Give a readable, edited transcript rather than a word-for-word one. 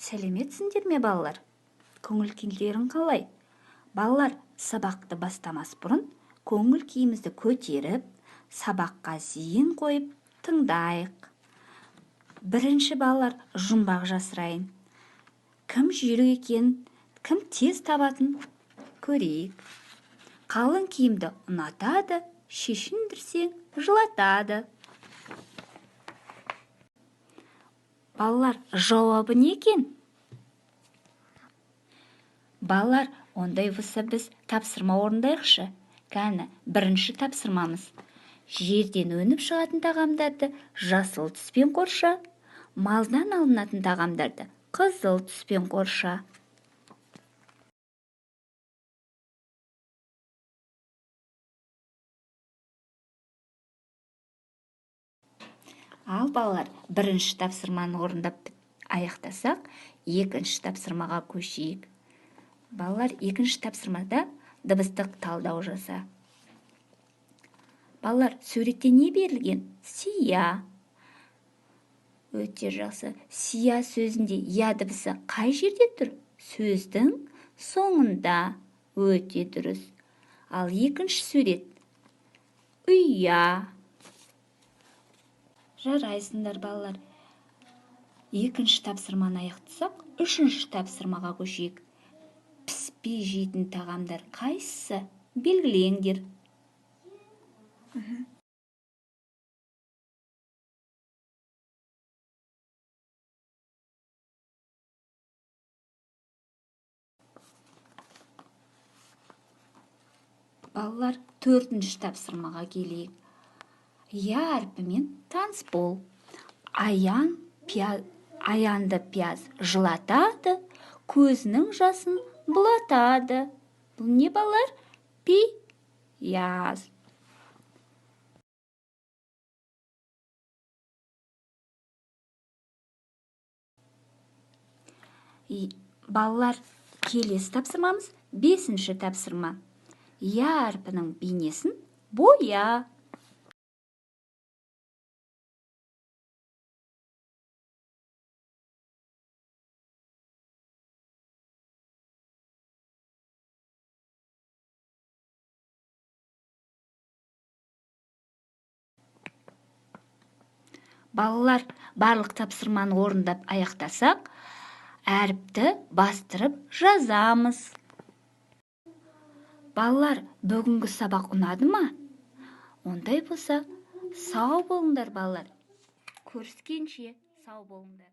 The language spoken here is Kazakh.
Сәлеметсіңдер ме, балалар? Көңіл күйлерің қалай? Балалар, сабақты бастамас бұрын көңіл күйімізді көтеріп, сабаққа зейін қойып, тыңдайық. Бірінші балалар жұмбақ жасырайын. Кім жүйрік екен, кім тез табатын көрейік. Қалың киімді ұнатады, шешіндірсең жылатады. Балалар, жауабы не екен? Балалар, ондай болса біз тапсырма орындайықшы. Кәні, бірінші тапсырмамыз. Жерден өніп шығатын тағамдарды жасыл түспен қорша, малдан алынатын тағамдарды қызыл түспен қорша. Ал балалар, бірінші тапсырманы орындап аяқтасақ, екінші тапсырмаға көшейік. Балалар, екінші тапсырмада дыбыстық талдау жаса. Балалар, суретте не берілген? Сия. Өте жақсы. Сия сөзінде я дыбысы қай жерде тұр? Сөздің соңында. Өте дұрыс. Ал екінші сурет? Ұя. Жарайсыңдар, балалар. Екінші тапсырманы аяқтасақ, үшінші тапсырмаға көшейік. Піспей жейтін тағамдар қайсысы? Белгілеңдер. Балалар, төртінші тапсырмаға келейік. Я әрпімен таныс бол. Аянды пияз жылатады, көзінің жасын бұлатады. Бұл не, балалар? Пияз. Балалар, келесі тапсырмамыз бесінші тапсырма. Я әрпінің бейнесін боя. Балалар, барлық тапсырманы орындап аяқтасақ, әріпті бастырып жазамыз. Балалар, бүгінгі сабақ ұнады ма? Ондай болса, сау болыңдар, балалар. Көріскенше сау болыңдар.